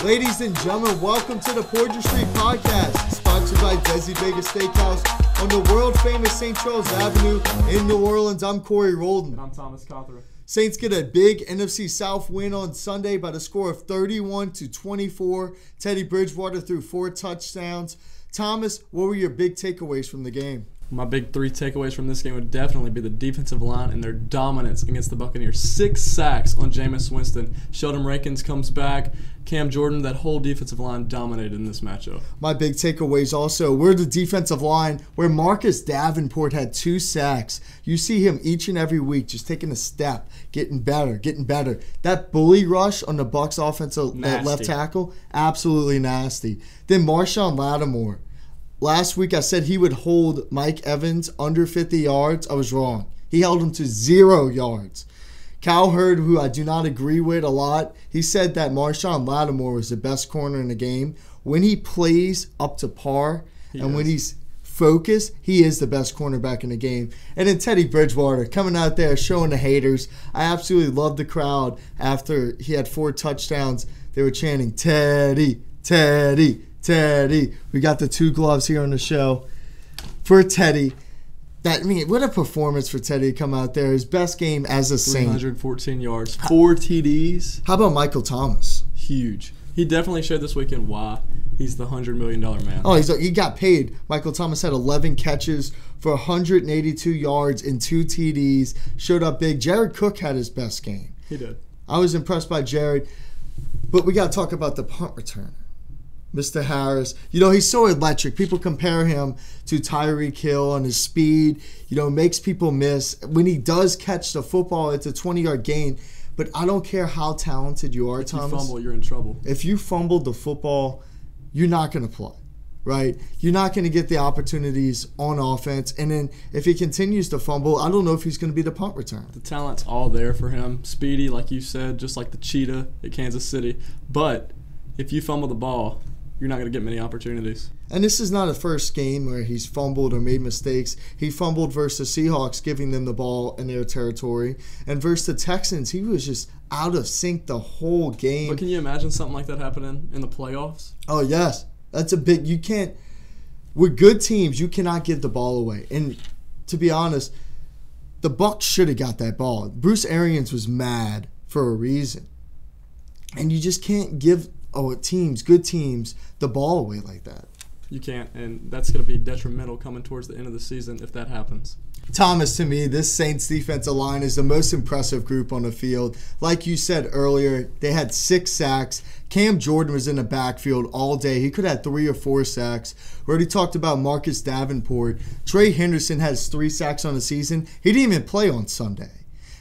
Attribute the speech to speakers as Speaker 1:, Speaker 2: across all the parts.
Speaker 1: Ladies and gentlemen, welcome to the Poydras podcast, sponsored by Desi Vegas Steakhouse on the world-famous St. Charles Avenue in New Orleans. I'm Corey Rholdon.
Speaker 2: And I'm Thomas Cawthorne.
Speaker 1: Saints get a big NFC South win on Sunday by the score of 31-24. Teddy Bridgewater threw 4 touchdowns. Thomas, what were your big takeaways from the game?
Speaker 2: My big 3 takeaways from this game would definitely be the defensive line and their dominance against the Buccaneers. 6 sacks on Jameis Winston. Sheldon Rankins comes back. Cam Jordan, that whole defensive line dominated in this matchup.
Speaker 1: My big takeaways also were the defensive line, where Marcus Davenport had 2 sacks. You see him each and every week just taking a step, getting better. That bully rush on the Bucs offensive left tackle, absolutely nasty. Then Marshawn Lattimore. Last week I said he would hold Mike Evans under 50 yards. I was wrong. He held him to 0 yards. Cal Hurd, who I do not agree with a lot, he said that Marshawn Lattimore was the best corner in the game. When he plays up to par when he's focused, he is the best cornerback in the game. And then Teddy Bridgewater coming out there showing the haters. I absolutely loved the crowd after he had 4 touchdowns. They were chanting, "Teddy, Teddy, Teddy." We got the 2 gloves here on the show for Teddy. What a performance for Teddy to come out there. His best game as a Saint.
Speaker 2: 314 yards, 4 TDs.
Speaker 1: How about Michael Thomas?
Speaker 2: Huge. He definitely showed this weekend why he's the $100 million man.
Speaker 1: Oh, he got paid. Michael Thomas had 11 catches for 182 yards and 2 TDs. Showed up big. Jared Cook had his best game.
Speaker 2: He did.
Speaker 1: I was impressed by Jared. But we got to talk about the punt returner, Mr. Harris. He's so electric. People compare him to Tyreek Hill and his speed. Makes people miss. When he does catch the football, it's a 20-yard gain. But I don't care how talented you are, Thomas.
Speaker 2: If you fumble, you're in trouble.
Speaker 1: If you fumbled the football, you're not going to play, right? You're not going to get the opportunities on offense. And then if he continues to fumble, I don't know if he's going to be the punt returner.
Speaker 2: The talent's all there for him. Speedy, like you said, just like the cheetah at Kansas City. But if you fumble the ball, you're not going to get many opportunities.
Speaker 1: And this is not a first game where he's fumbled or made mistakes. He fumbled versus the Seahawks, giving them the ball in their territory. And versus the Texans, he was just out of sync the whole game.
Speaker 2: But can you imagine something like that happening in the playoffs?
Speaker 1: Oh, yes. That's a big – you can't – with good teams, you cannot give the ball away. And to be honest, the Bucs should have got that ball. Bruce Arians was mad for a reason. And you just can't give – good teams, the ball away like that.
Speaker 2: You can't, and that's going to be detrimental coming towards the end of the season if that happens.
Speaker 1: Thomas, to me, this Saints defensive line is the most impressive group on the field. Like you said earlier, they had 6 sacks. Cam Jordan was in the backfield all day. He could have had 3 or 4 sacks. We already talked about Marcus Davenport. Trey Henderson has 3 sacks on the season. He didn't even play on Sunday.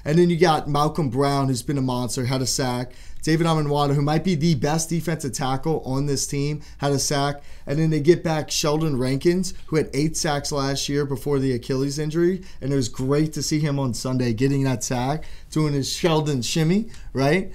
Speaker 1: And then you got Malcolm Brown, who's been a monster, had a sack. David Amenwada, who might be the best defensive tackle on this team, had a sack. And then they get back Sheldon Rankins, who had 8 sacks last year before the Achilles injury. And it was great to see him on Sunday getting that sack, doing his Sheldon shimmy, right?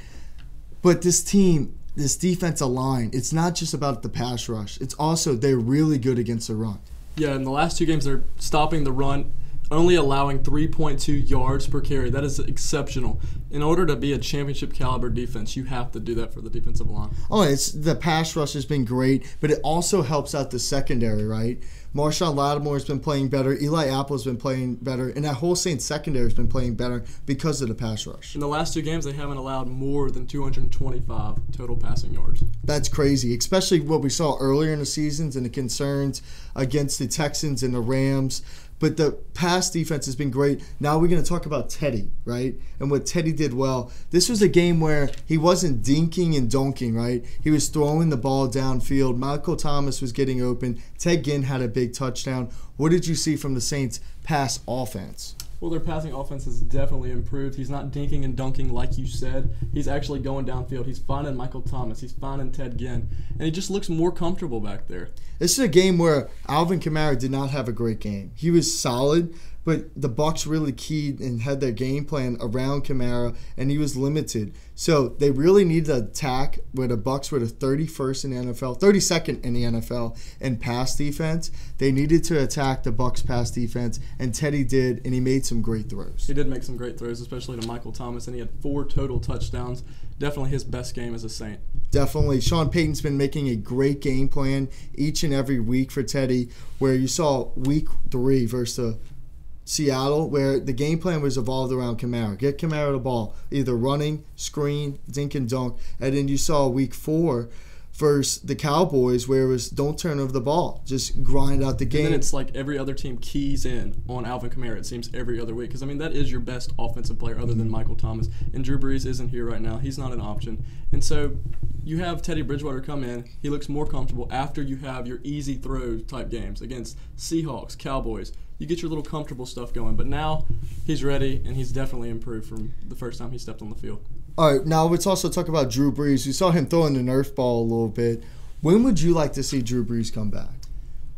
Speaker 1: But this team, this defensive line, it's not just about the pass rush. It's also they're really good against the run.
Speaker 2: Yeah, in the last 2 games, they're stopping the run, only allowing 3.2 yards per carry. That is exceptional. In order to be a championship caliber defense, you have to do that for the defensive line.
Speaker 1: Oh, the pass rush has been great, but it also helps out the secondary, right? Marshawn Lattimore has been playing better. Eli Apple has been playing better. And that whole Saints secondary has been playing better because of the pass rush.
Speaker 2: In the last 2 games, they haven't allowed more than 225 total passing yards.
Speaker 1: That's crazy, especially what we saw earlier in the seasons and the concerns against the Texans and the Rams. But the pass defense has been great. Now we're going to talk about Teddy, right? And what Teddy did well. This was a game where he wasn't dinking and donking, right? He was throwing the ball downfield. Michael Thomas was getting open. Ted Ginn had a big touchdown. What did you see from the Saints' pass offense?
Speaker 2: Well, their passing offense has definitely improved. He's not dinking and dunking like you said. He's actually going downfield. He's finding Michael Thomas. He's finding Ted Ginn. And he just looks more comfortable back there.
Speaker 1: This is a game where Alvin Kamara did not have a great game. He was solid, but the Bucs really keyed and had their game plan around Kamara, and he was limited. So they really needed to attack where the Bucs were the 31st in the NFL, 32nd in the NFL in pass defense. They needed to attack the Bucs pass defense, and Teddy did, and he made some great throws.
Speaker 2: He did make some great throws, especially to Michael Thomas, and he had 4 total touchdowns. Definitely his best game as a Saint.
Speaker 1: Definitely. Sean Payton's been making a great game plan each and every week for Teddy, where you saw week 3 versus Seattle, where the game plan was evolved around Kamara. Get Kamara the ball, either running, screen, dink and dunk. And then you saw week 4 versus the Cowboys, where it was don't turn over the ball, just grind out the game.
Speaker 2: And then it's like every other team keys in on Alvin Kamara, it seems, every other week. Because, I mean, that is your best offensive player other than Michael Thomas. And Drew Brees isn't here right now. He's not an option. And so you have Teddy Bridgewater come in. He looks more comfortable after you have your easy throw type games against Seahawks, Cowboys. You get your little comfortable stuff going. But now he's ready, and he's definitely improved from the first time he stepped on the field.
Speaker 1: All right, now let's also talk about Drew Brees. We saw him throwing the Nerf ball a little bit. When would you like to see Drew Brees come back?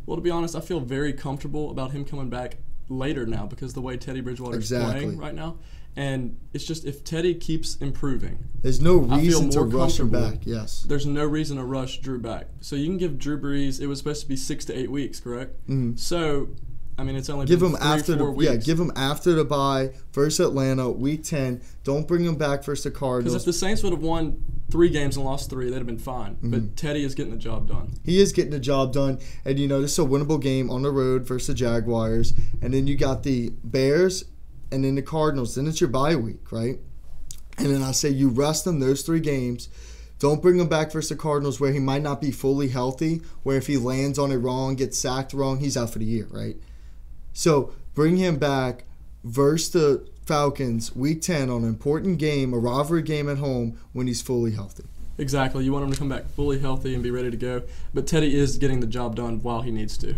Speaker 2: Well, to be honest, I feel very comfortable about him coming back later now because the way Teddy Bridgewater is playing right now. And it's just if Teddy keeps improving,
Speaker 1: there's no reason to rush him back. Yes.
Speaker 2: There's no reason to rush Drew back. So you can give Drew Brees, it was supposed to be 6 to 8 weeks, correct? Mm-hmm. So I mean, it's only
Speaker 1: give
Speaker 2: been
Speaker 1: him after
Speaker 2: 4 weeks.
Speaker 1: Yeah, give him after the bye versus Atlanta, week 10. Don't bring him back versus the Cardinals.
Speaker 2: Because if the Saints would have won 3 games and lost 3, they'd have been fine. Mm-hmm. But Teddy is getting the job done.
Speaker 1: He is getting the job done. And, you know, this is a winnable game on the road versus the Jaguars. And then you got the Bears and then the Cardinals. Then it's your bye week, right? And then I say you rest him those 3 games. Don't bring him back versus the Cardinals where he might not be fully healthy, where if he lands on it wrong, gets sacked wrong, he's out for the year, right? So bring him back versus the Falcons week 10 on an important game, a rivalry game at home when he's fully healthy.
Speaker 2: Exactly. You want him to come back fully healthy and be ready to go. But Teddy is getting the job done while he needs to.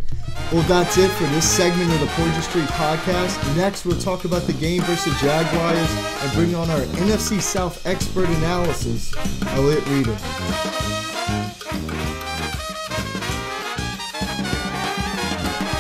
Speaker 1: Well, that's it for this segment of the Poydras Street podcast. Next, we'll talk about the game versus Jaguars and bring on our NFC South expert analysis, Elliott Reeder.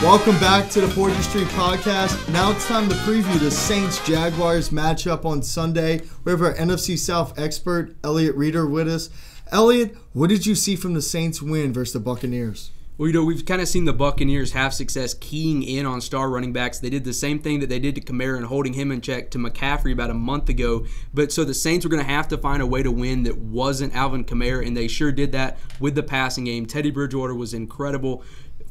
Speaker 1: Welcome back to the Poydras Street podcast. Now it's time to preview the Saints-Jaguars matchup on Sunday. We have our NFC South expert, Elliott Reeder, with us. Elliott, what did you see from the Saints win versus the Buccaneers?
Speaker 3: Well, you know, we've kind of seen the Buccaneers have success keying in on star running backs. They did the same thing that they did to Kamara and holding him in check to McCaffrey about a month ago. But so the Saints were going to have to find a way to win that wasn't Alvin Kamara, and they sure did that with the passing game. Teddy Bridgewater was incredible.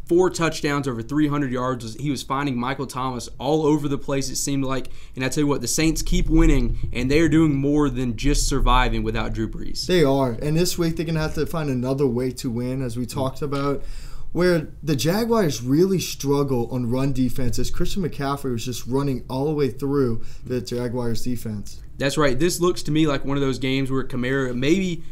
Speaker 3: 4 touchdowns, over 300 yards. He was finding Michael Thomas all over the place, it seemed like. And I tell you what, the Saints keep winning, and they are doing more than just surviving without Drew Brees.
Speaker 1: They are. And this week they're going to have to find another way to win, as we talked about, where the Jaguars really struggle on run defense as Christian McCaffrey was just running all the way through the Jaguars defense.
Speaker 3: That's right. This looks to me like one of those games where Kamara maybe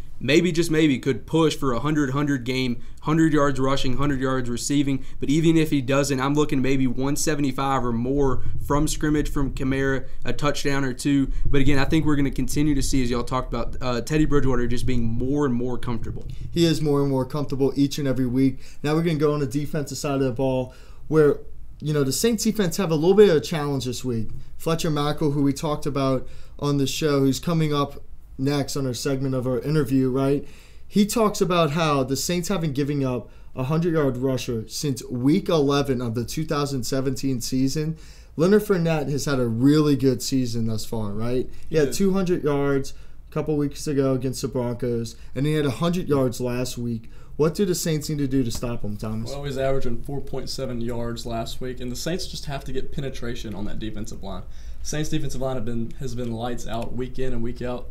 Speaker 3: just maybe could push for a 100 game, 100 yards rushing, 100 yards receiving. But even if he doesn't, I'm looking maybe 175 or more from scrimmage from Kamara, a touchdown or 2. But again, I think we're going to continue to see, as y'all talked about, Teddy Bridgewater just being more and more comfortable.
Speaker 1: He is more and more comfortable each and every week. Now we're going to go on the defensive side of the ball where, you know, the Saints defense have a little bit of a challenge this week. Fletcher Mackel, who we talked about on the show, who's coming up next on our segment of our interview, right? He talks about how the Saints haven't given up a 100-yard rusher since week 11 of the 2017 season. Leonard Fournette has had a really good season thus far, right? He had 200 yards a couple weeks ago against the Broncos, and he had 100 yards last week. What do the Saints need to do to stop him, Thomas?
Speaker 2: Well, he's averaging 4.7 yards last week, and the Saints just have to get penetration on that defensive line. Saints defensive line has been lights out week in and week out.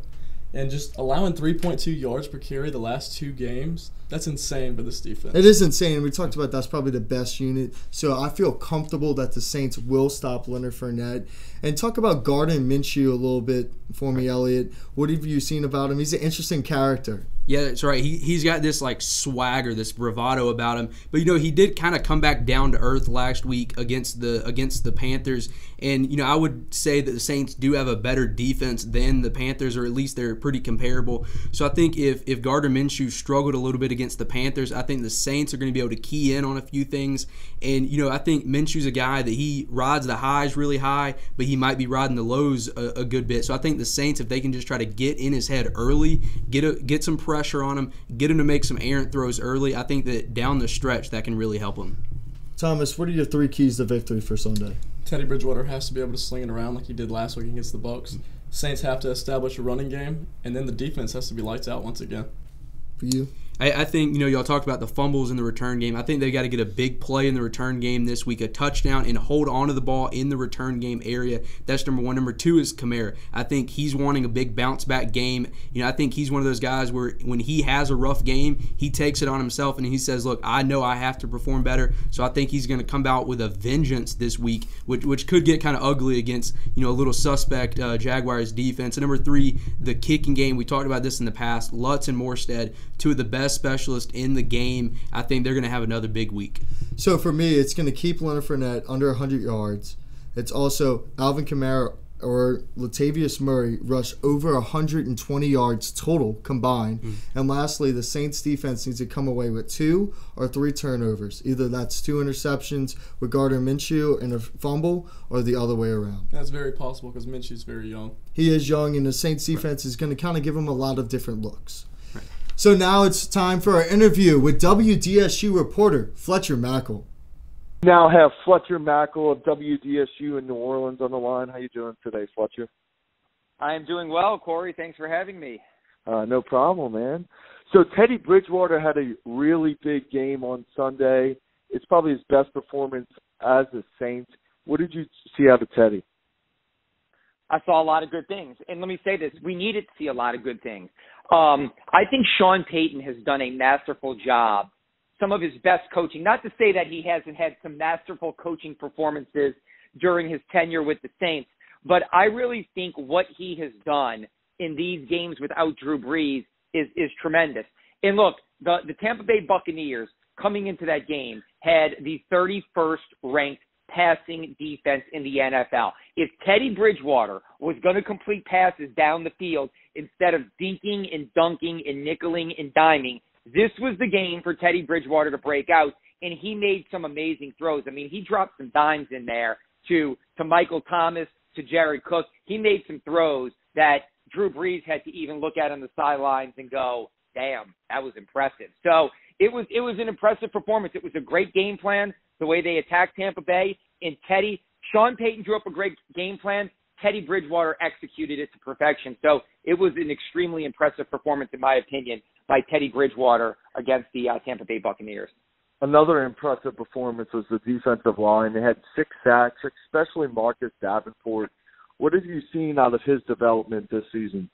Speaker 2: And just allowing 3.2 yards per carry the last 2 games, that's insane for this defense.
Speaker 1: It is insane. We talked about that's probably the best unit. So I feel comfortable that the Saints will stop Leonard Fournette. And talk about Gardner Minshew a little bit for me, Elliott. What have you seen about him? He's an interesting character.
Speaker 3: Yeah, that's right. He's got this like swagger, this bravado about him. But he did kind of come back down to earth last week against the Panthers. And I would say that the Saints do have a better defense than the Panthers, or at least they're pretty comparable. So I think if Gardner Minshew struggled a little bit against the Panthers, I think the Saints are going to be able to key in on a few things. And I think Minshew's a guy that he rides the highs really high, but he might be riding the lows a good bit. So I think the Saints, if they can just try to get in his head early, get some pressure on him, get him to make some errant throws early, I think that down the stretch that can really help him.
Speaker 1: Thomas, what are your 3 keys to victory for Sunday?
Speaker 2: Teddy Bridgewater has to be able to sling it around like he did last week against the Bucs. Saints have to establish a running game, and then the defense has to be lights out once again.
Speaker 1: For you?
Speaker 3: I think, y'all talked about the fumbles in the return game. I think they got to get a big play in the return game this week, a touchdown, and hold on to the ball in the return game area. That's number 1. Number 2 is Kamara. I think he's wanting a big bounce-back game. I think he's one of those guys where when he has a rough game, he takes it on himself and he says, look, I know I have to perform better. So I think he's going to come out with a vengeance this week, which could get kind of ugly against, a little suspect Jaguars defense. And number 3, the kicking game. We talked about this in the past. Lutz and Morstead, 2 of the best specialist in the game. I think they're going to have another big week.
Speaker 1: So for me, it's going to keep Leonard Fournette under 100 yards. It's also Alvin Kamara or Latavius Murray rush over 120 yards total combined. And lastly, the Saints defense needs to come away with 2 or 3 turnovers. Either that's 2 interceptions with Gardner Minshew and a fumble, or the other way around.
Speaker 2: That's very possible because Minshew's very young.
Speaker 1: He is young, and the Saints defense is going to kind of give him a lot of different looks. So now it's time for our interview with WDSU reporter Fletcher Mackel.
Speaker 4: Now have Fletcher Mackel of WDSU in New Orleans on the line. How you doing today, Fletcher?
Speaker 5: I am doing well, Corey. Thanks for having me.
Speaker 4: No problem, man. So Teddy Bridgewater had a really big game on Sunday. It's probably his best performance as a Saint. What did you see out of Teddy?
Speaker 5: I saw a lot of good things. And let me say this. We needed to see a lot of good things. I think Sean Payton has done a masterful job. Some of his best coaching. Not to say that he hasn't had some masterful coaching performances during his tenure with the Saints, but I really think what he has done in these games without Drew Brees is tremendous. And look, the Tampa Bay Buccaneers coming into that game had the 31st ranked passing defense in the NFL. If Teddy Bridgewater was going to complete passes down the field instead of dinking and dunking and nickeling and diming, this was the game for Teddy Bridgewater to break out, and he made some amazing throws. I mean, he dropped some dimes in there to Michael Thomas, to Jared Cook. He made some throws that Drew Brees had to even look at on the sidelines and go, damn, that was impressive. So it was an impressive performance. It was a great game plan, the way they attacked Tampa Bay. And Sean Payton drew up a great game plan. Teddy Bridgewater executed it to perfection. So it was an extremely impressive performance, in my opinion, by Teddy Bridgewater against the Tampa Bay Buccaneers.
Speaker 4: Another impressive performance was the defensive line. They had 6 sacks, especially Marcus Davenport. What have you seen out of his development this season?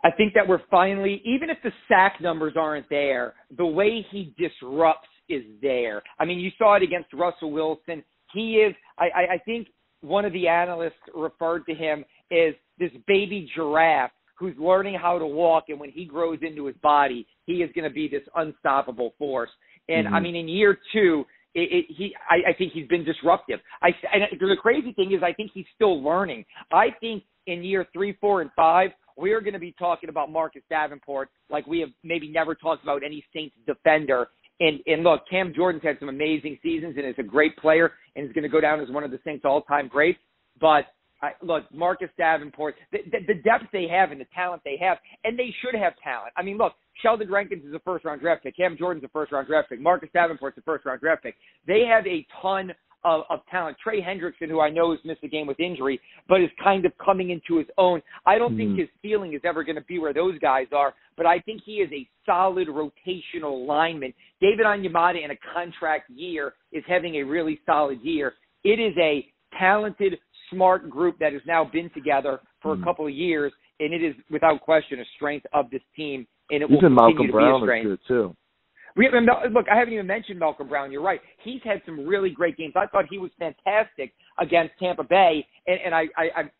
Speaker 5: I think that we're finally, even if the sack numbers aren't there, the way he disrupts is there. I mean, you saw it against Russell Wilson. He is, I think one of the analysts referred to him as this baby giraffe who's learning how to walk, and when he grows into his body, he is going to be this unstoppable force. And, I mean, in year 2, I think he's been disruptive. And the crazy thing is I think he's still learning. I think in year 3, 4, and 5, we are going to be talking about Marcus Davenport like we have maybe never talked about any Saints defender. And look, Cam Jordan's had some amazing seasons and is a great player and is going to go down as one of the Saints' all-time greats. But, look, Marcus Davenport, the depth they have and the talent they have, and they should have talent. I mean, look, Sheldon Rankins is a first-round draft pick. Cam Jordan's a first-round draft pick. Marcus Davenport's a first-round draft pick. They have a ton of talent. Trey Hendrickson, who I know has missed a game with injury, but is kind of coming into his own. I don't think his ceiling is ever going to be where those guys are, but I think he is a solid rotational lineman. David Onyemata in a contract year is having a really solid year. It is a talented, smart group that has now been together for a couple of years, and it is without question a strength of this team, and it will continue to be a strength.
Speaker 4: Is good too.
Speaker 5: Look, I haven't even mentioned Malcolm Brown. You're right. He's had some really great games. I thought he was fantastic against Tampa Bay, and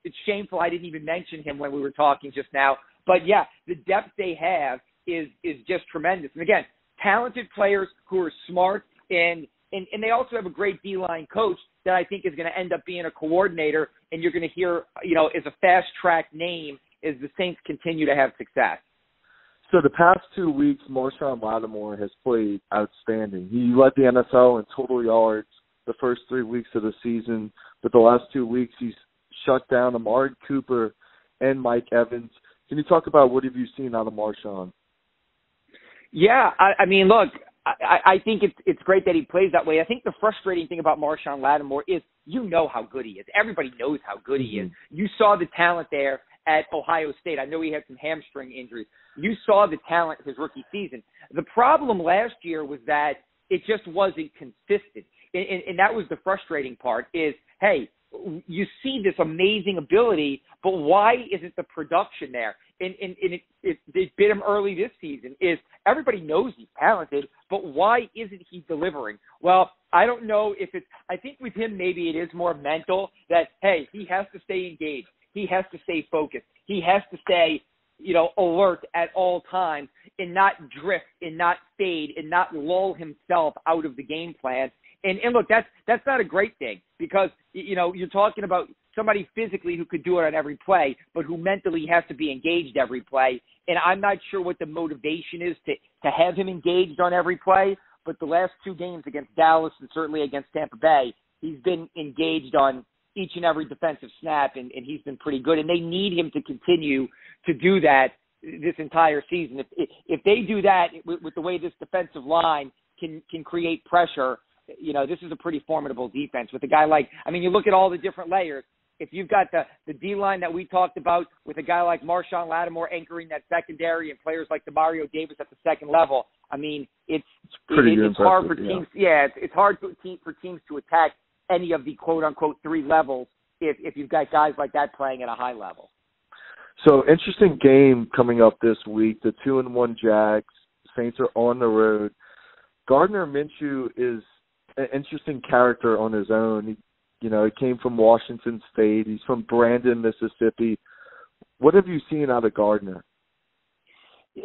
Speaker 5: it's shameful I didn't even mention him when we were talking just now. But, yeah, the depth they have, is just tremendous. And again, talented players who are smart, and they also have a great D-line coach that I think is going to end up being a coordinator, and you're going to hear, is a fast-track name as the Saints continue to have success.
Speaker 4: So the past 2 weeks, Marshon Lattimore has played outstanding. He led the NFL in total yards the first 3 weeks of the season, but the last 2 weeks he's shut down Amari Cooper and Mike Evans. Can you talk about what have you seen out of Marshon?
Speaker 5: Yeah, I mean, look, I think it's great that he plays that way. I think the frustrating thing about Marshon Lattimore is how good he is. Everybody knows how good he is. You saw the talent there at Ohio State. I know he had some hamstring injuries. You saw the talent his rookie season. The problem last year was that it just wasn't consistent. And that was the frustrating part is, hey, you see this amazing ability, but why isn't the production there? And it bit him early this season is everybody knows he's talented, but why isn't he delivering? Well, I don't know if it's – I think with him maybe it is more mental that, hey, he has to stay engaged. He has to stay focused. He has to stay, alert at all times and not drift and not fade and not lull himself out of the game plan. And look, that's not a great thing because, you're talking about somebody physically who could do it on every play, but who mentally has to be engaged every play. And I'm not sure what the motivation is to have him engaged on every play, but the last 2 games against Dallas and certainly against Tampa Bay, he's been engaged on each and every defensive snap, and he's been pretty good. And they need him to continue to do that this entire season. If they do that with the way this defensive line can create pressure, this is a pretty formidable defense with a guy like, you look at all the different layers. If you've got the D-line that we talked about with a guy like Marshon Lattimore anchoring that secondary and players like DeMario Davis at the second level, it's hard for teams. Yeah, it's hard for teams to attack any of the quote-unquote 3 levels if you've got guys like that playing at a high level.
Speaker 4: So, interesting game coming up this week. The 2-1 Jags. Saints are on the road. Gardner Minshew is an interesting character on his own. He came from Washington State. He's from Brandon, Mississippi. What have you seen out of Gardner?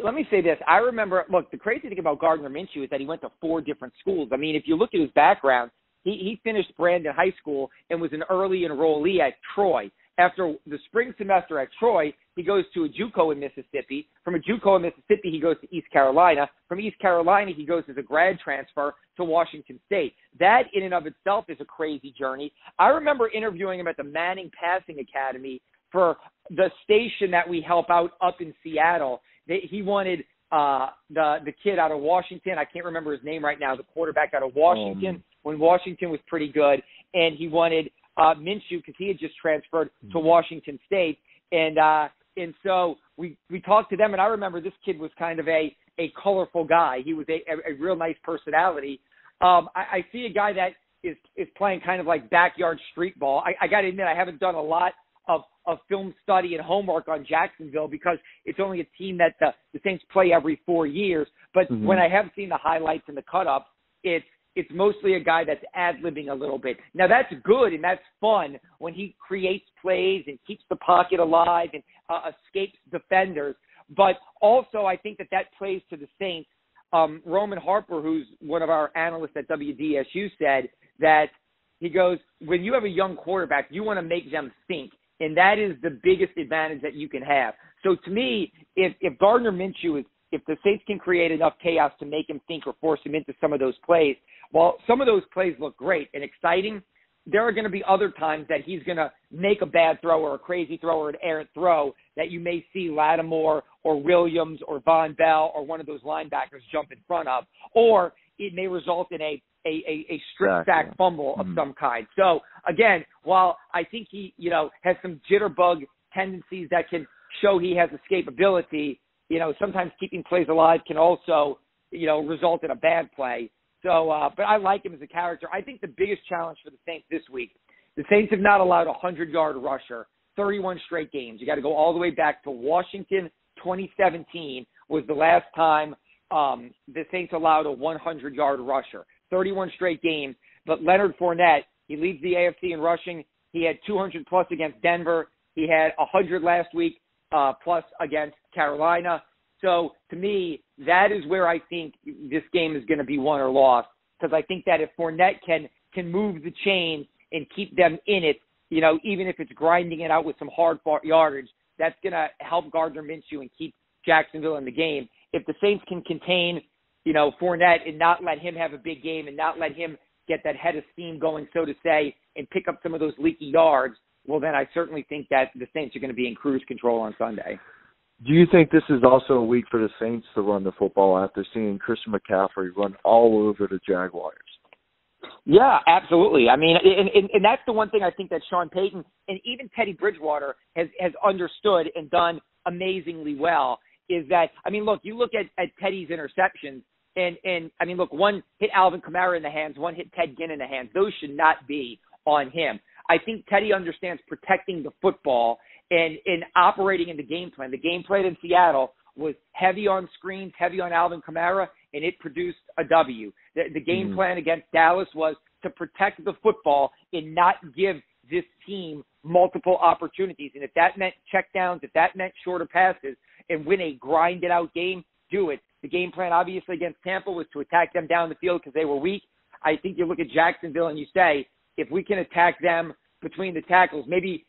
Speaker 5: Let me say this. I remember, look, the crazy thing about Gardner Minshew is that he went to 4 different schools. If you look at his background, he finished Brandon High School and was an early enrollee at Troy. After the spring semester at Troy, he goes to a JUCO in Mississippi. From a JUCO in Mississippi, he goes to East Carolina. From East Carolina, he goes as a grad transfer to Washington State. That in and of itself is a crazy journey. I remember interviewing him at the Manning Passing Academy for the station that we help out up in Seattle. He wanted the kid out of Washington. I can't remember his name right now, the quarterback out of Washington when Washington was pretty good. And he wanted Minshew because he had just transferred to Washington State. And so we talked to them, and I remember this kid was kind of a colorful guy. He was a real nice personality. I see a guy that is playing kind of like backyard street ball. I got to admit, I haven't done a lot of film study and homework on Jacksonville because it's only a team that the Saints play every 4 years. But when I have seen the highlights and the cut-ups, it's mostly a guy that's ad-libbing a little bit. Now, that's good and that's fun when he creates plays and keeps the pocket alive and escapes defenders. But also, I think that plays to the Saints. Roman Harper, who's one of our analysts at WDSU, said that he goes, when you have a young quarterback, you want to make them think. And that is the biggest advantage that you can have. So to me, if Gardner Minshew if the Saints can create enough chaos to make him think or force him into some of those plays, while some of those plays look great and exciting, there are going to be other times that he's going to make a bad throw or a crazy throw or an errant throw that you may see Lattimore or Williams or Von Bell or one of those linebackers jump in front of, or it may result in a strip sack fumble of some kind. So again, while I think he, has some jitterbug tendencies that can show he has escapability, sometimes keeping plays alive can also, result in a bad play. So, but I like him as a character. I think the biggest challenge for the Saints this week, the Saints have not allowed a 100-yard rusher 31 straight games. You got to go all the way back to Washington 2017 was the last time the Saints allowed a 100-yard rusher. 31 straight games. But Leonard Fournette, he leads the AFC in rushing. He had 200-plus against Denver. He had 100 last week plus against Carolina. So to me, that is where I think this game is going to be won or lost, because I think that if Fournette can move the chain and keep them in it, even if it's grinding it out with some hard yardage, that's going to help Gardner Minshew and keep Jacksonville in the game. If the Saints can contain, Fournette and not let him have a big game and not let him get that head of steam going, so to say, and pick up some of those leaky yards, well, then I certainly think that the Saints are going to be in cruise control on Sunday.
Speaker 4: Do you think this is also a week for the Saints to run the football after seeing Christian McCaffrey run all over the Jaguars?
Speaker 5: Yeah, absolutely. I mean, and that's the one thing I think that Sean Payton and even Teddy Bridgewater has understood and done amazingly well is that, I mean, look, you look at Teddy's interceptions, and I mean, look, one hit Alvin Kamara in the hands, one hit Ted Ginn in the hands. Those should not be on him. I think Teddy understands protecting the football and operating in the game plan. The game plan in Seattle was heavy on screens, heavy on Alvin Kamara, and it produced a W. The game plan against Dallas was to protect the football and not give this team multiple opportunities. And if that meant checkdowns, if that meant shorter passes, and win a grinded-out game, do it. The game plan, obviously, against Tampa was to attack them down the field because they were weak. I think you look at Jacksonville and you say, if we can attack them between the tackles, maybe,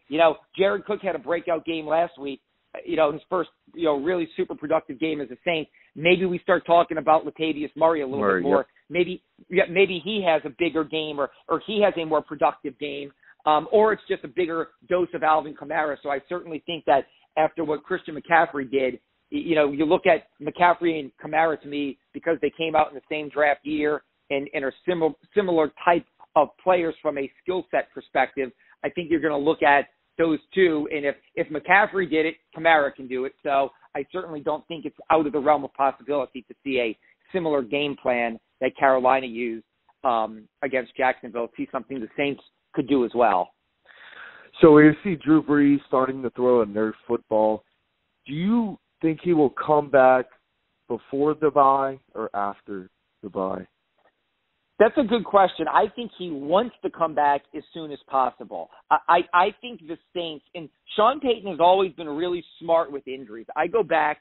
Speaker 5: Jared Cook had a breakout game last week, his first, really super productive game as a Saint. Maybe we start talking about Latavius Murray a little bit more. Yep. Maybe he has a bigger game or he has a more productive game, or it's just a bigger dose of Alvin Kamara. So I certainly think that after what Christian McCaffrey did, you look at McCaffrey and Kamara to me because they came out in the same draft year and are similar type of players from a skill set perspective. I think you're going to look at those two, and if McCaffrey did it, Kamara can do it. So I certainly don't think it's out of the realm of possibility to see a similar game plan that Carolina used against Jacksonville, see something the Saints could do as well.
Speaker 4: So we see Drew Brees starting to throw a Nerf football. Do you think he will come back before the bye or after the bye?
Speaker 5: That's a good question. I think he wants to come back as soon as possible. I think the Saints, and Sean Payton has always been really smart with injuries. I go back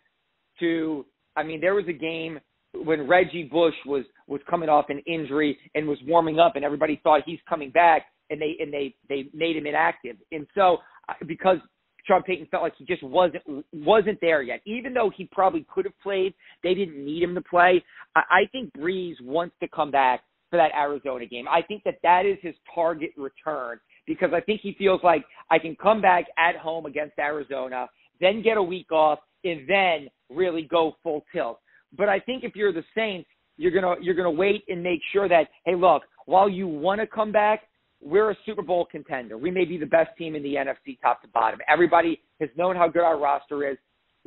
Speaker 5: to, there was a game when Reggie Bush was coming off an injury and was warming up, and everybody thought he's coming back, and they made him inactive. And so because Sean Payton felt like he just wasn't there yet. Even though he probably could have played, they didn't need him to play. I think Brees wants to come back for that Arizona game. I think that is his target return because I think he feels like I can come back at home against Arizona, then get a week off, and then really go full tilt. But I think if you're the Saints, you're gonna wait and make sure that, hey, look, while you want to come back, we're a Super Bowl contender. We may be the best team in the NFC top to bottom. Everybody has known how good our roster is.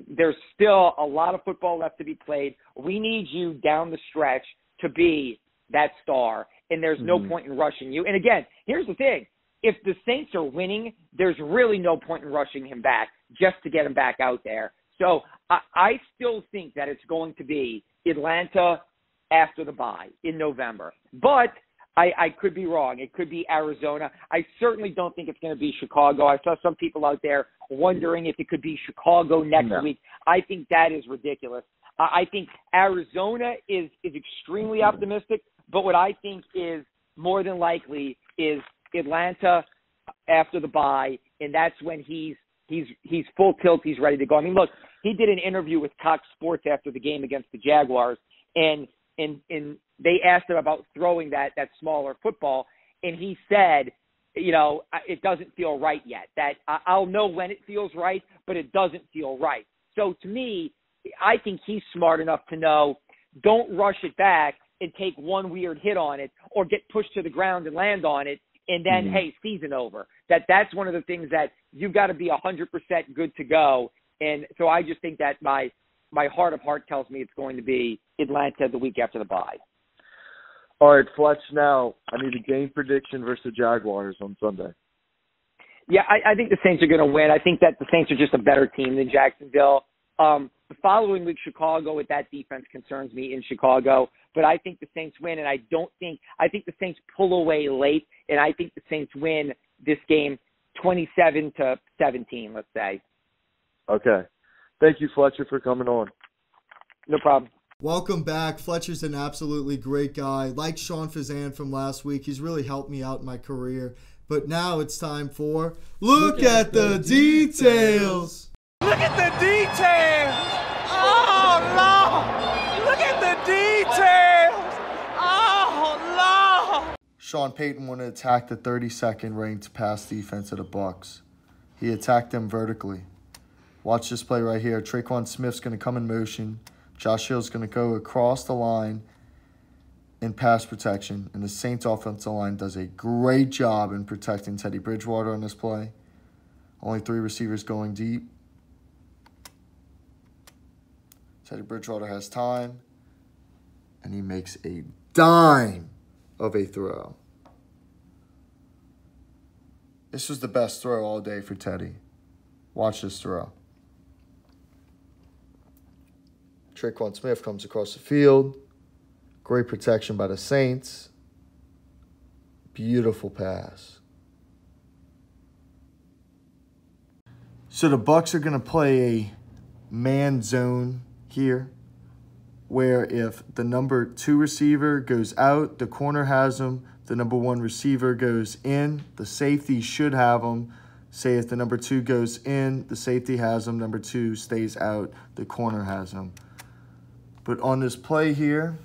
Speaker 5: There's still a lot of football left to be played. We need you down the stretch to be that star, and there's no point in rushing you. And again, here's the thing. If the Saints are winning, there's really no point in rushing him back just to get him back out there. So I still think that it's going to be Atlanta after the bye in November. But I could be wrong. It could be Arizona. I certainly don't think it's going to be Chicago. I saw some people out there wondering if it could be Chicago next week. I think that is ridiculous. I think Arizona is extremely optimistic, but what I think is more than likely is Atlanta after the bye, and that's when he's full tilt. He's ready to go. Look, he did an interview with Cox Sports after the game against the Jaguars, and they asked him about throwing that smaller football, and he said, it doesn't feel right yet. That I'll know when it feels right, but it doesn't feel right. So to me, I think he's smart enough to know, don't rush it back and take one weird hit on it or get pushed to the ground and land on it, and then, hey, season over. That's one of the things that you've got to be 100% good to go. And so I just think that my heart of heart tells me it's going to be Atlanta the week after the bye.
Speaker 4: All right, Fletch, now I need a game prediction versus the Jaguars on Sunday.
Speaker 5: Yeah, I think the Saints are going to win. I think that the Saints are just a better team than Jacksonville. The following week, Chicago with that defense concerns me in Chicago, but I think the Saints win, and I think the Saints pull away late, and I think the Saints win this game 27-17, let's say.
Speaker 4: Okay. Thank you, Fletcher, for coming on.
Speaker 5: No problem.
Speaker 1: Welcome back. Fletcher's an absolutely great guy. Like Sean Fazan from last week, he's really helped me out in my career. But now it's time for Look at the Details.
Speaker 6: Look at the details! Oh, Lord! Look at the details! Oh, Lord!
Speaker 1: Sean Payton wanted to attack the 32nd ranked pass defense of the Bucs. He attacked them vertically. Watch this play right here. Traquan Smith's going to come in motion. Josh Hill's going to go across the line in pass protection, and the Saints offensive line does a great job in protecting Teddy Bridgewater on this play. Only 3 receivers going deep. Teddy Bridgewater has time, and he makes a dime of a throw. This was the best throw all day for Teddy. Watch this throw. Traquan Smith comes across the field. Great protection by the Saints. Beautiful pass. So the Bucs are going to play a man zone here, where if the number 2 receiver goes out, the corner has him. The number 1 receiver goes in, the safety should have him. Say if the number 2 goes in, the safety has him. Number 2 stays out, the corner has him. But on this play here,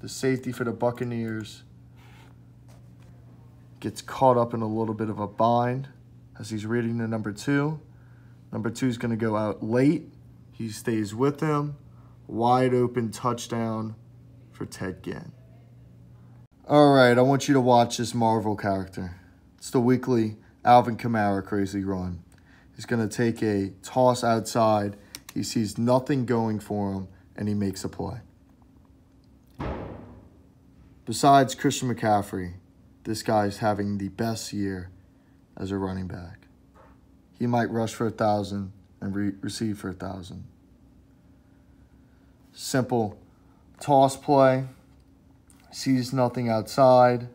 Speaker 1: the safety for the Buccaneers gets caught up in a little bit of a bind as he's reading the number 2. Number 2 is going to go out late. He stays with him. Wide open touchdown for Ted Ginn. All right, I want you to watch this Marvel character. It's the weekly Alvin Kamara crazy run. He's going to take a toss outside. He sees nothing going for him, and he makes a play. Besides Christian McCaffrey, this guy's having the best year as a running back. He might rush for 1,000 and receive for 1,000. Simple toss play. Sees nothing outside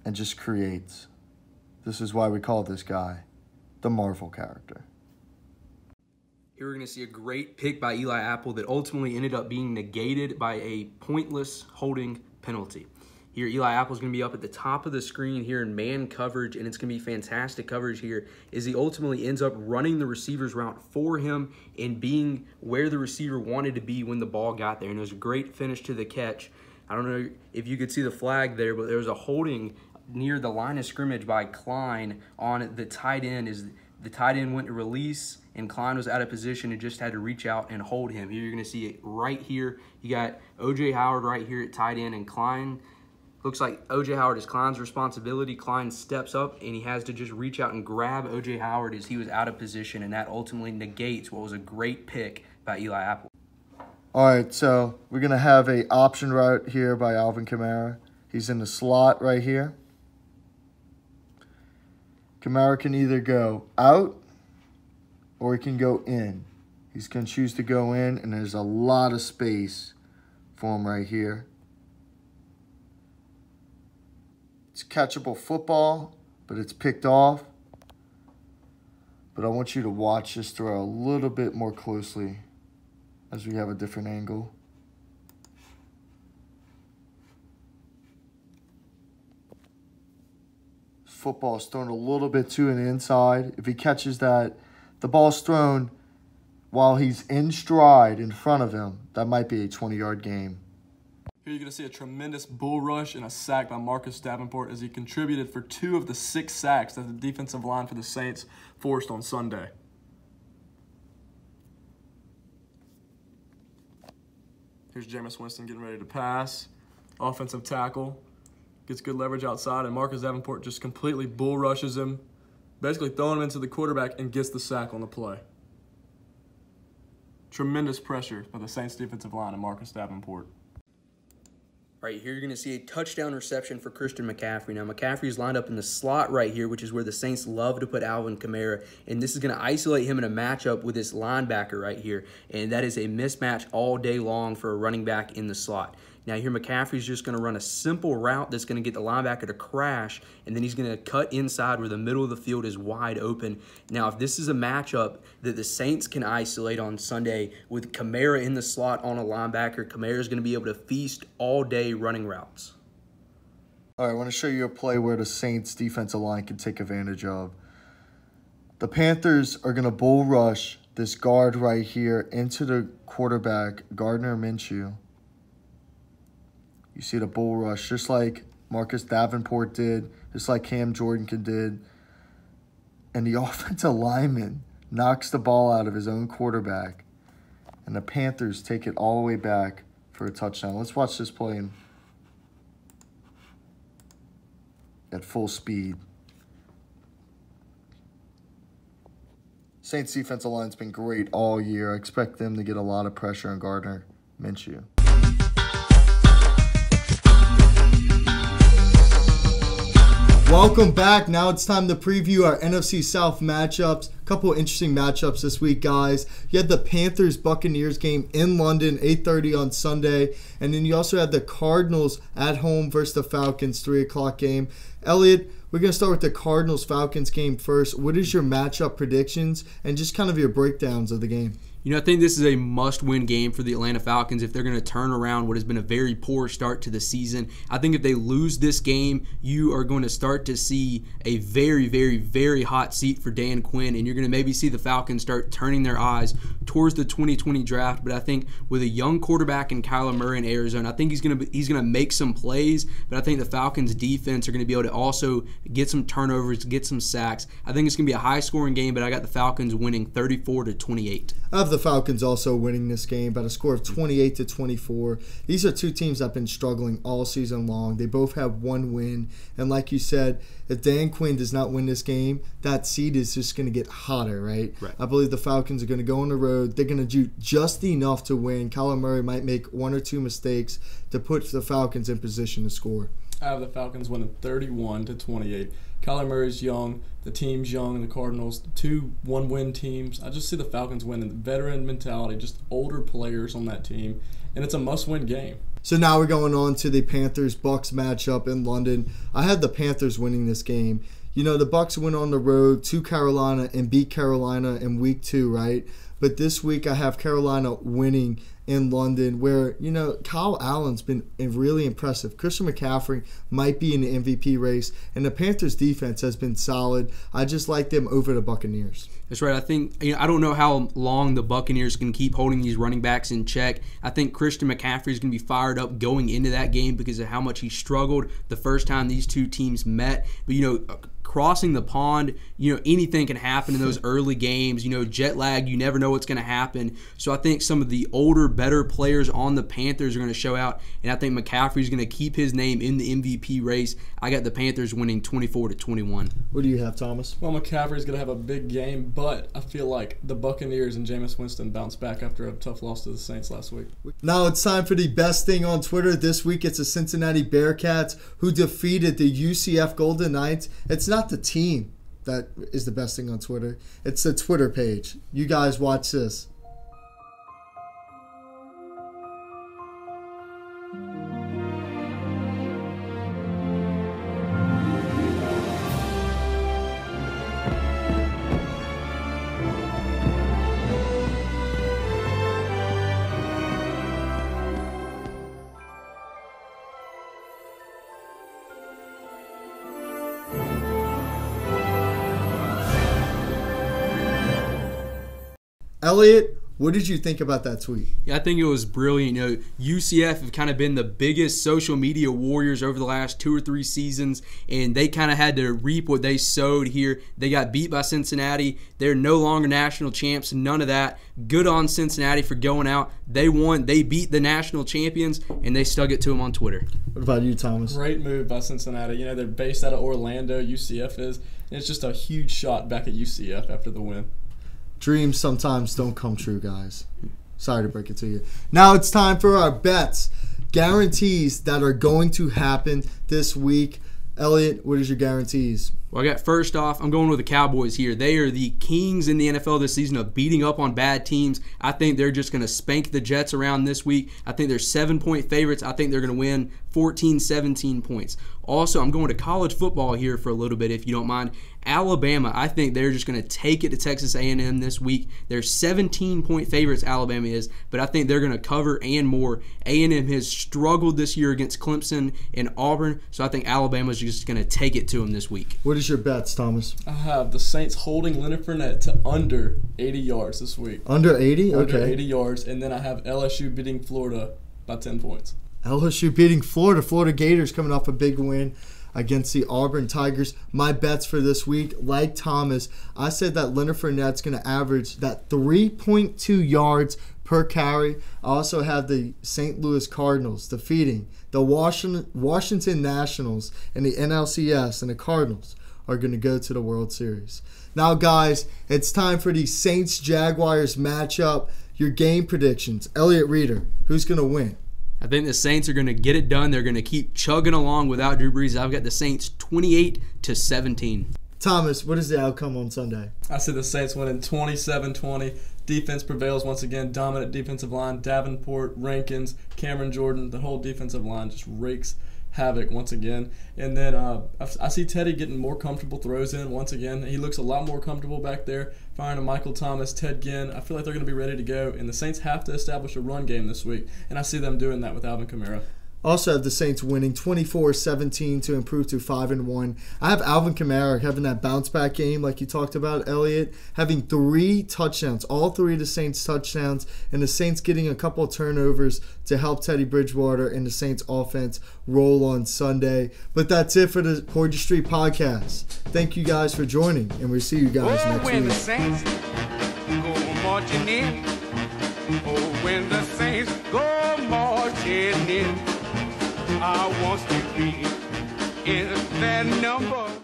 Speaker 1: and just creates. This is why we call this guy the Marvel character.
Speaker 3: Here we're going to see a great pick by Eli Apple that ultimately ended up being negated by a pointless holding penalty. Here, Eli Apple's going to be up at the top of the screen here in man coverage, and it's going to be fantastic coverage here as he ultimately ends up running the receiver's route for him and being where the receiver wanted to be when the ball got there. And it was a great finish to the catch. I don't know if you could see the flag there, but there was a holding near the line of scrimmage by Klein on the tight end as the tight end went to release, and Klein was out of position and just had to reach out and hold him. Here you're going to see it right here. You got O.J. Howard right here at tight end, and Klein, looks like O.J. Howard is Klein's responsibility. Klein steps up, and he has to just reach out and grab O.J. Howard as he was out of position, and that ultimately negates what was a great pick by Eli Apple.
Speaker 1: All right, so we're going to have a option route here by Alvin Kamara. He's in the slot right here. Kamara can either go out or he can go in. He's going to choose to go in, and there's a lot of space for him right here. It's catchable football, but it's picked off. But I want you to watch this throw a little bit more closely as we have a different angle. Football is thrown a little bit to an inside. If he catches that, the ball's thrown while he's in stride in front of him. That might be a 20-yard game.
Speaker 2: Here you're going to see a tremendous bull rush and a sack by Marcus Davenport as he contributed for 2 of the 6 sacks that the defensive line for the Saints forced on Sunday. Here's Jameis Winston getting ready to pass. Offensive tackle. Gets good leverage outside, and Marcus Davenport just completely bull rushes him, basically throwing him into the quarterback, and gets the sack on the play. Tremendous pressure by the Saints defensive line and Marcus Davenport.
Speaker 3: Right here, you're going to see a touchdown reception for Christian McCaffrey. Now, McCaffrey's lined up in the slot right here, which is where the Saints love to put Alvin Kamara, and this is going to isolate him in a matchup with this linebacker right here, and that is a mismatch all day long for a running back in the slot. Now here McCaffrey's just going to run a simple route that's going to get the linebacker to crash, and then he's going to cut inside where the middle of the field is wide open. Now if this is a matchup that the Saints can isolate on Sunday with Kamara in the slot on a linebacker, Kamara's going to be able to feast all day running routes.
Speaker 1: All right, I want to show you a play where the Saints defensive line can take advantage of. The Panthers are going to bull rush this guard right here into the quarterback, Gardner Minshew. You see the bull rush, just like Marcus Davenport did, just like Cam Jordan did. And the offensive lineman knocks the ball out of his own quarterback. And the Panthers take it all the way back for a touchdown. Let's watch this play at full speed. Saints defensive line's been great all year. I expect them to get a lot of pressure on Gardner Minshew. Welcome back. Now it's time to preview our NFC South matchups. A couple interesting matchups this week, guys. You had the Panthers-Buccaneers game in London, 8:30 on Sunday. And then you also had the Cardinals at home versus the Falcons, 3 o'clock game. Elliot, we're going to start with the Cardinals-Falcons game first. What is your matchup predictions and just kind of your breakdowns of the game?
Speaker 3: You know, I think this is a must-win game for the Atlanta Falcons if they're going to turn around what has been a very poor start to the season. I think if they lose this game, you are going to start to see a very, very, very hot seat for Dan Quinn, and you're going to maybe see the Falcons start turning their eyes towards the 2020 draft. But I think with a young quarterback in Kyler Murray in Arizona, I think he's going to make some plays, but I think the Falcons' defense are going to be able to also get some turnovers, get some sacks. I think it's going to be a high-scoring game, but I got the Falcons winning 34-28.
Speaker 1: I have the Falcons also winning this game by a score of 28-24. These are two teams that have been struggling all season long. They both have one win. And like you said, if Dan Quinn does not win this game, that seed is just going to get hotter, right? I believe the Falcons are going to go on the road. They're going to do just enough to win. Kyler Murray might make one or two mistakes to put the Falcons in position to score.
Speaker 2: I have the Falcons winning 31-28. Kyler Murray's young, the team's young, and the Cardinals, two one-win teams. I just see the Falcons winning. The veteran mentality, just older players on that team, and it's a must-win game.
Speaker 1: So now we're going on to the Panthers-Bucs matchup in London. I had the Panthers winning this game. You know, the Bucs went on the road to Carolina and beat Carolina in week 2, right? But this week I have Carolina winning in London where, you know, Kyle Allen's been really impressive. Christian McCaffrey might be in the MVP race, and the Panthers defense has been solid. I just like them over the Buccaneers.
Speaker 3: That's right. I think, I don't know how long the Buccaneers can keep holding these running backs in check. I think Christian McCaffrey is going to be fired up going into that game because of how much he struggled the first time these two teams met. But, you know, crossing the pond, you know, anything can happen in those early games. You know, jet lag, you never know what's going to happen. So I think some of the older, better players on the Panthers are going to show out, and I think McCaffrey's going to keep his name in the MVP race. I got the Panthers winning 24-21.
Speaker 1: What do you have, Thomas?
Speaker 2: Well, McCaffrey's going to have a big game, but I feel like the Buccaneers and Jameis Winston bounced back after a tough loss to the Saints last week.
Speaker 1: Now it's time for the best thing on Twitter. This week it's the Cincinnati Bearcats who defeated the UCF Golden Knights. It's not the team that is the best thing on Twitter. It's the Twitter page. You guys watch this. Elliot, what did you think about that tweet?
Speaker 3: Yeah, I think it was brilliant. You know, UCF have kind of been the biggest social media warriors over the last 2 or 3 seasons, and they kind of had to reap what they sowed here. They got beat by Cincinnati. They're no longer national champs, none of that. Good on Cincinnati for going out. They won. They beat the national champions, and they stuck it to them on Twitter.
Speaker 1: What about you, Thomas?
Speaker 2: Great move by Cincinnati. You know, they're based out of Orlando, UCF is, and it's just a huge shot back at UCF after the win.
Speaker 1: Dreams sometimes don't come true, guys. Sorry to break it to you. Now it's time for our bets. Guarantees that are going to happen this week. Elliot, what is your guarantees?
Speaker 3: Well, I got first off, I'm going with the Cowboys here. They are the kings in the NFL this season of beating up on bad teams. I think they're just going to spank the Jets around this week. I think they're 7-point favorites. I think they're going to win 14, 17 points. Also, I'm going to college football here for a little bit, if you don't mind. Alabama, I think they're just going to take it to Texas A&M this week. They're 17-point favorites, Alabama is, but I think they're going to cover and more. A&M has struggled this year against Clemson and Auburn, so I think Alabama's just going to take it to them this week.
Speaker 1: What is your bets, Thomas?
Speaker 2: I have the Saints holding Leonard Fournette to under 80 yards this week.
Speaker 1: Under 80? Okay.
Speaker 2: Under 80 yards, and then I have LSU beating Florida by 10 points.
Speaker 1: LSU beating Florida. Florida Gators coming off a big win against the Auburn Tigers. My bets for this week, like Thomas, I said that Leonard Fournette's going to average that 3.2 yards per carry. I also have the St. Louis Cardinals defeating the Washington Nationals and the NLCS, and the Cardinals are going to go to the World Series. Now, guys, it's time for the Saints-Jaguars matchup. Your game predictions. Elliot Reeder, who's going to win?
Speaker 3: I think the Saints are going to get it done. They're going to keep chugging along without Drew Brees. I've got the Saints 28-17.
Speaker 1: Thomas, what is the outcome on Sunday?
Speaker 2: I see the Saints winning 27-20. Defense prevails once again. Dominant defensive line. Davenport, Rankins, Cameron Jordan. The whole defensive line just rakes havoc once again. And then I see Teddy getting more comfortable throws in once again. He looks a lot more comfortable back there. Firing to Michael Thomas, Ted Ginn. I feel like they're going to be ready to go. And the Saints have to establish a run game this week. And I see them doing that with Alvin Kamara.
Speaker 1: Also have the Saints winning 24-17 to improve to 5-1. I have Alvin Kamara having that bounce-back game like you talked about, Elliot, having 3 touchdowns, all 3 of the Saints touchdowns, and the Saints getting a couple of turnovers to help Teddy Bridgewater and the Saints offense roll on Sunday. But that's it for the Poydras Street podcast. Thank you guys for joining, and we'll see you guys next
Speaker 6: when
Speaker 1: week.
Speaker 6: the Saints go marching in. Oh, when the Saints go marching in. I want to be in that number.